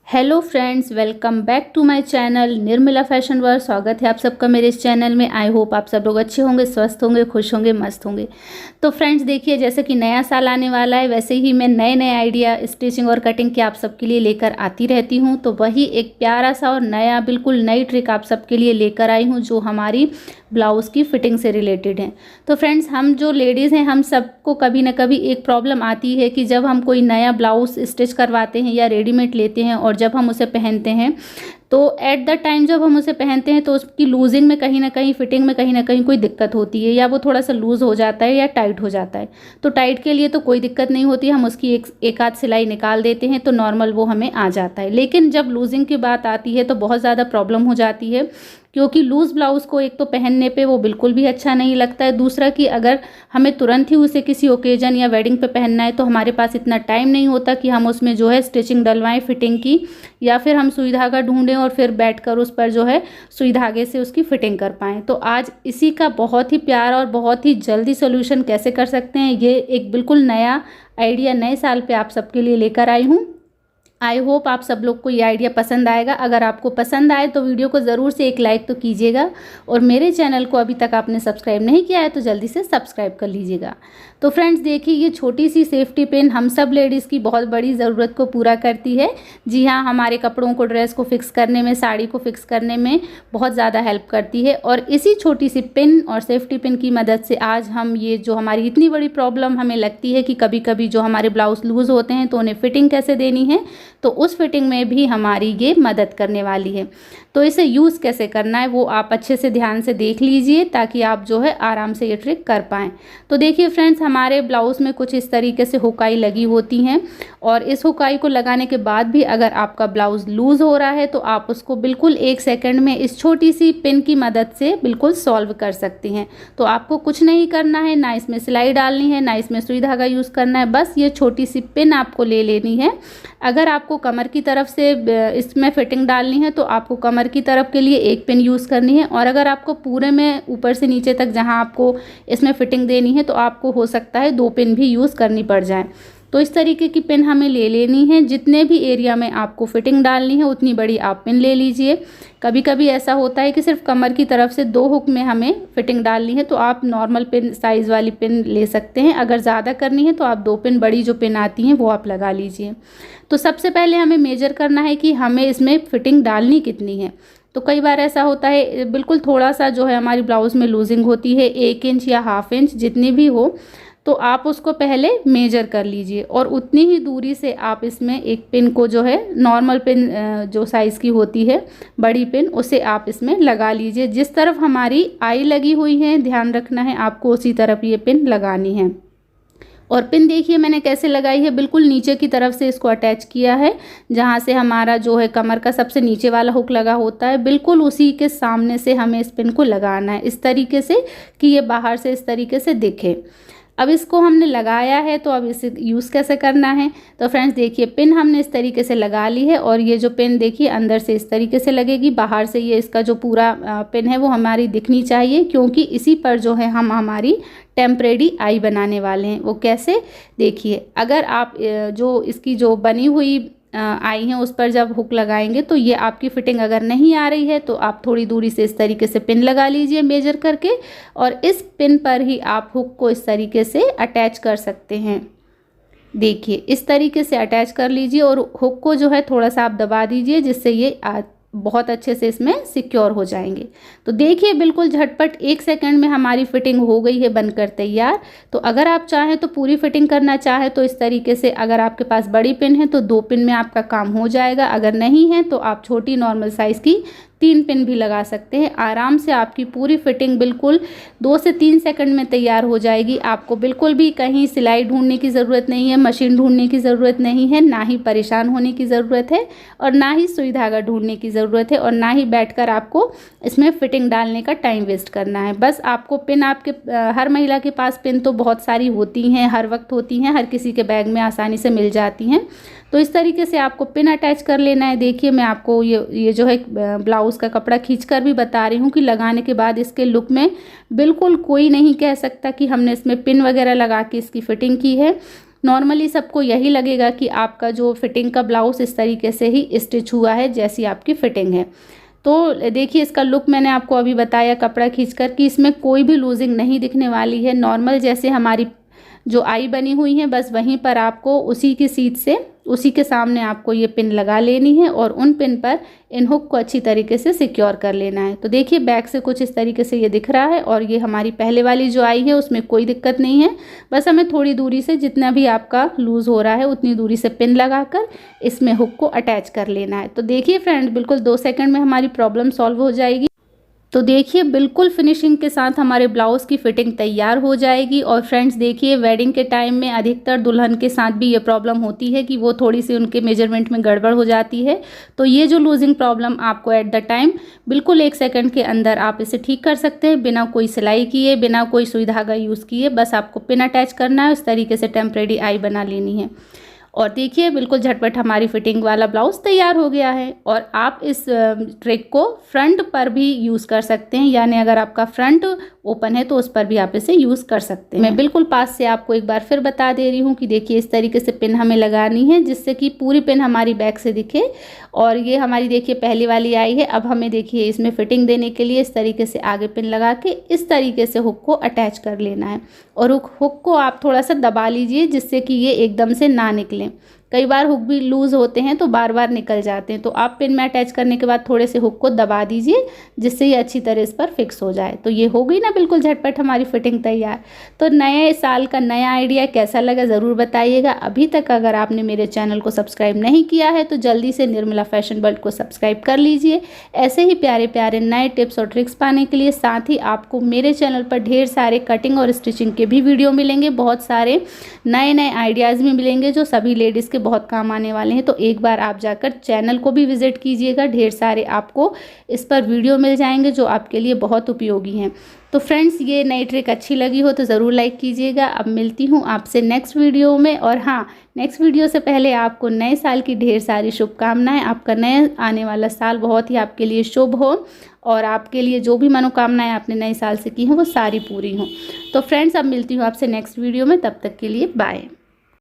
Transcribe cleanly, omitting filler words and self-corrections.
Hello friends, welcome back to my channel Nirmala fashion world. स्वागत है आप सबका मेरे इस चैनल में। आई होप आप सब लोग अच्छे होंगे, स्वस्थ होंगे, खुश होंगे, मस्त होंगे। तो फ्रेंड्स देखिए, जैसे कि नया साल आने वाला है, वैसे ही मैं नए नए आइडिया स्टिचिंग और कटिंग के आप सबके लिए लेकर आती रहती हूँ। तो वही एक प्यारा सा और नया बिल्कुल नई ट्रिक आप सबके लिए लेकर आई हूँ, जो हमारी ब्लाउज़ की फिटिंग से रिलेटेड है। तो फ्रेंड्स, हम जो लेडीज़ हैं, हम सबको कभी ना कभी एक प्रॉब्लम आती है कि जब हम कोई नया ब्लाउज़ स्टिच करवाते हैं या रेडीमेड लेते हैं और जब हम उसे पहनते हैं, तो एट द टाइम जब हम उसे पहनते हैं तो उसकी लूजिंग में कहीं ना कहीं, फिटिंग में कहीं ना कहीं कोई दिक्कत होती है, या वो थोड़ा सा लूज़ हो जाता है या टाइट हो जाता है। तो टाइट के लिए तो कोई दिक्कत नहीं होती, हम उसकी एक आध सिलाई निकाल देते हैं तो नॉर्मल वो हमें आ जाता है। लेकिन जब लूजिंग की बात आती है तो बहुत ज़्यादा प्रॉब्लम हो जाती है, क्योंकि लूज़ ब्लाउज़ को एक तो पहनने पे वो बिल्कुल भी अच्छा नहीं लगता है। दूसरा कि अगर हमें तुरंत ही उसे किसी ओकेजन या वेडिंग पे पहनना है तो हमारे पास इतना टाइम नहीं होता कि हम उसमें जो है स्टिचिंग डलवाएं फिटिंग की, या फिर हम सुई धागा ढूंढें और फिर बैठकर उस पर जो है सुई धागे से उसकी फिटिंग कर पाएँ। तो आज इसी का बहुत ही प्यारा और बहुत ही जल्दी सोल्यूशन कैसे कर सकते हैं, ये एक बिल्कुल नया आइडिया नए साल पे आप सबके लिए लेकर आई हूँ। आई होप आप सब लोग को ये आइडिया पसंद आएगा। अगर आपको पसंद आए तो वीडियो को ज़रूर से एक लाइक तो कीजिएगा, और मेरे चैनल को अभी तक आपने सब्सक्राइब नहीं किया है तो जल्दी से सब्सक्राइब कर लीजिएगा। तो फ्रेंड्स देखिए, ये छोटी सी सेफ्टी पिन हम सब लेडीज़ की बहुत बड़ी ज़रूरत को पूरा करती है। जी हाँ, हमारे कपड़ों को, ड्रेस को फिक्स करने में, साड़ी को फिक्स करने में बहुत ज़्यादा हेल्प करती है। और इसी छोटी सी पिन और सेफ्टी पिन की मदद से आज हम ये जो हमारी इतनी बड़ी प्रॉब्लम हमें लगती है कि कभी कभी जो हमारे ब्लाउज लूज़ होते हैं तो उन्हें फिटिंग कैसे देनी है, तो उस फिटिंग में भी हमारी ये मदद करने वाली है। तो इसे यूज़ कैसे करना है वो आप अच्छे से ध्यान से देख लीजिए, ताकि आप जो है आराम से ये ट्रिक कर पाएँ। तो देखिए फ्रेंड्स, हमारे ब्लाउज़ में कुछ इस तरीके से हुकाई लगी होती हैं, और इस हुकाई को लगाने के बाद भी अगर आपका ब्लाउज़ लूज़ हो रहा है तो आप उसको बिल्कुल 1 सेकंड में इस छोटी सी पिन की मदद से बिल्कुल सॉल्व कर सकती हैं। तो आपको कुछ नहीं करना है, ना इसमें सिलाई डालनी है, ना इसमें सुई धागा यूज़ करना है, बस ये छोटी सी पिन आपको ले लेनी है। अगर आपको कमर की तरफ से इसमें फिटिंग डालनी है तो आपको कमर की तरफ के लिए एक पिन यूज़ करनी है, और अगर आपको पूरे में ऊपर से नीचे तक जहां आपको इसमें फिटिंग देनी है तो आपको हो सकता है 2 पिन भी यूज़ करनी पड़ जाए। तो इस तरीके की पिन हमें ले लेनी है। जितने भी एरिया में आपको फिटिंग डालनी है उतनी बड़ी आप पिन ले लीजिए। कभी कभी ऐसा होता है कि सिर्फ कमर की तरफ से 2 हुक में हमें फिटिंग डालनी है, तो आप नॉर्मल पिन साइज़ वाली पिन ले सकते हैं। अगर ज़्यादा करनी है तो आप 2 पिन, बड़ी जो पिन आती हैं वो आप लगा लीजिए। तो सबसे पहले हमें मेजर करना है कि हमें इसमें फिटिंग डालनी कितनी है। तो कई बार ऐसा होता है, बिल्कुल थोड़ा सा जो है हमारी ब्लाउज़ में लूजिंग होती है, 1 इंच या ½ इंच जितनी भी हो, तो आप उसको पहले मेजर कर लीजिए, और उतनी ही दूरी से आप इसमें एक पिन को जो है नॉर्मल पिन जो साइज़ की होती है, बड़ी पिन, उसे आप इसमें लगा लीजिए। जिस तरफ हमारी आई लगी हुई है, ध्यान रखना है आपको उसी तरफ ये पिन लगानी है। और पिन देखिए मैंने कैसे लगाई है, बिल्कुल नीचे की तरफ से इसको अटैच किया है, जहाँ से हमारा जो है कमर का सबसे नीचे वाला हुक लगा होता है, बिल्कुल उसी के सामने से हमें इस पिन को लगाना है, इस तरीके से कि ये बाहर से इस तरीके से दिखे। अब इसको हमने लगाया है, तो अब इसे यूज़ कैसे करना है। तो फ्रेंड्स देखिए, पिन हमने इस तरीके से लगा ली है, और ये जो पिन देखिए अंदर से इस तरीके से लगेगी, बाहर से ये इसका जो पूरा पिन है वो हमारी दिखनी चाहिए, क्योंकि इसी पर जो है हम हमारी टेम्परेरी आई बनाने वाले हैं। वो कैसे, देखिए, अगर आप जो इसकी जो बनी हुई आई हैं उस पर जब हुक लगाएंगे तो ये आपकी फिटिंग अगर नहीं आ रही है तो आप थोड़ी दूरी से इस तरीके से पिन लगा लीजिए मेजर करके, और इस पिन पर ही आप हुक को इस तरीके से अटैच कर सकते हैं। देखिए इस तरीके से अटैच कर लीजिए, और हुक को जो है थोड़ा सा आप दबा दीजिए, जिससे ये बहुत अच्छे से इसमें सिक्योर हो जाएंगे। तो देखिए बिल्कुल झटपट 1 सेकंड में हमारी फिटिंग हो गई है बनकर तैयार। तो अगर आप चाहें तो पूरी फिटिंग करना चाहें तो इस तरीके से, अगर आपके पास बड़ी पिन है तो 2 पिन में आपका काम हो जाएगा, अगर नहीं है तो आप छोटी नॉर्मल साइज़ की 3 पिन भी लगा सकते हैं। आराम से आपकी पूरी फिटिंग बिल्कुल 2 से 3 सेकंड में तैयार हो जाएगी। आपको बिल्कुल भी कहीं सिलाई ढूंढने की ज़रूरत नहीं है, मशीन ढूंढने की ज़रूरत नहीं है, ना ही परेशान होने की ज़रूरत है, और ना ही सुई धागा ढूंढने की ज़रूरत है, और ना ही बैठकर आपको इसमें फिटिंग डालने का टाइम वेस्ट करना है। बस आपको पिन, आपके हर महिला के पास पिन तो बहुत सारी होती हैं, हर वक्त होती हैं, हर किसी के बैग में आसानी से मिल जाती हैं। तो इस तरीके से आपको पिन अटैच कर लेना है। देखिए मैं आपको ये जो है ब्लाउज़ का कपड़ा खींचकर भी बता रही हूँ कि लगाने के बाद इसके लुक में बिल्कुल कोई नहीं कह सकता कि हमने इसमें पिन वगैरह लगा के इसकी फ़िटिंग की है। नॉर्मली सबको यही लगेगा कि आपका जो फिटिंग का ब्लाउज़ इस तरीके से ही स्टिच हुआ है जैसी आपकी फिटिंग है। तो देखिए इसका लुक मैंने आपको अभी बताया कपड़ा खींचकर कि इसमें कोई भी लूजिंग नहीं दिखने वाली है। नॉर्मल जैसे हमारी जो आई बनी हुई है बस वहीं पर आपको उसी की सीध से उसी के सामने आपको ये पिन लगा लेनी है और उन पिन पर इन हुक को अच्छी तरीके से सिक्योर कर लेना है। तो देखिए बैक से कुछ इस तरीके से ये दिख रहा है और ये हमारी पहले वाली जो आई है उसमें कोई दिक्कत नहीं है। बस हमें थोड़ी दूरी से जितना भी आपका लूज़ हो रहा है उतनी दूरी से पिन लगाकर इसमें हुक को अटैच कर लेना है। तो देखिए फ्रेंड्स बिल्कुल 2 सेकंड में हमारी प्रॉब्लम सॉल्व हो जाएगी। तो देखिए बिल्कुल फिनिशिंग के साथ हमारे ब्लाउज़ की फिटिंग तैयार हो जाएगी। और फ्रेंड्स देखिए वेडिंग के टाइम में अधिकतर दुल्हन के साथ भी ये प्रॉब्लम होती है कि वो थोड़ी सी उनके मेजरमेंट में गड़बड़ हो जाती है। तो ये जो लूजिंग प्रॉब्लम आपको एट द टाइम बिल्कुल 1 सेकंड के अंदर आप इसे ठीक कर सकते हैं बिना कोई सिलाई किए, बिना कोई सुई धागा यूज़ किए। बस आपको पिन अटैच करना है, उस तरीके से टेम्परेरी आई बना लेनी है। और देखिए बिल्कुल झटपट हमारी फिटिंग वाला ब्लाउज़ तैयार हो गया है। और आप इस ट्रिक को फ्रंट पर भी यूज़ कर सकते हैं, यानी अगर आपका फ्रंट ओपन है तो उस पर भी आप इसे यूज़ कर सकते हैं। मैं बिल्कुल पास से आपको एक बार फिर बता दे रही हूँ कि देखिए इस तरीके से पिन हमें लगानी है जिससे कि पूरी पिन हमारी बैक से दिखे। और ये हमारी देखिए पहली वाली आई है। अब हमें देखिए इसमें फिटिंग देने के लिए इस तरीके से आगे पिन लगा के इस तरीके से हुक को अटैच कर लेना है। और हुक को आप थोड़ा सा दबा लीजिए जिससे कि ये एकदम से ना निकले। कई बार हुक भी लूज़ होते हैं तो बार बार निकल जाते हैं। तो आप पिन में अटैच करने के बाद थोड़े से हुक को दबा दीजिए जिससे ये अच्छी तरह इस पर फिक्स हो जाए। तो ये हो गई ना बिल्कुल झटपट हमारी फिटिंग तैयार। तो नए साल का नया आइडिया कैसा लगा ज़रूर बताइएगा। अभी तक अगर आपने मेरे चैनल को सब्सक्राइब नहीं किया है तो जल्दी से निर्मला फैशन वर्ल्ड को सब्सक्राइब कर लीजिए। ऐसे ही प्यारे प्यारे नए टिप्स और ट्रिक्स पाने के लिए। साथ ही आपको मेरे चैनल पर ढेर सारे कटिंग और स्टिचिंग के भी वीडियो मिलेंगे, बहुत सारे नए नए आइडियाज़ भी मिलेंगे जो सभी लेडीज़ के बहुत काम आने वाले हैं। तो एक बार आप जाकर चैनल को भी विजिट कीजिएगा, ढेर सारे आपको इस पर वीडियो मिल जाएंगे जो आपके लिए बहुत उपयोगी हैं। तो फ्रेंड्स ये नई ट्रिक अच्छी लगी हो तो ज़रूर लाइक कीजिएगा। अब मिलती हूँ आपसे नेक्स्ट वीडियो में। और हाँ, नेक्स्ट वीडियो से पहले आपको नए साल की ढेर सारी शुभकामनाएं। आपका नया आने वाला साल बहुत ही आपके लिए शुभ हो और आपके लिए जो भी मनोकामनाएं आपने नए साल से की हैं वो सारी पूरी हों। तो फ्रेंड्स अब मिलती हूँ आपसे नेक्स्ट वीडियो में, तब तक के लिए बाय।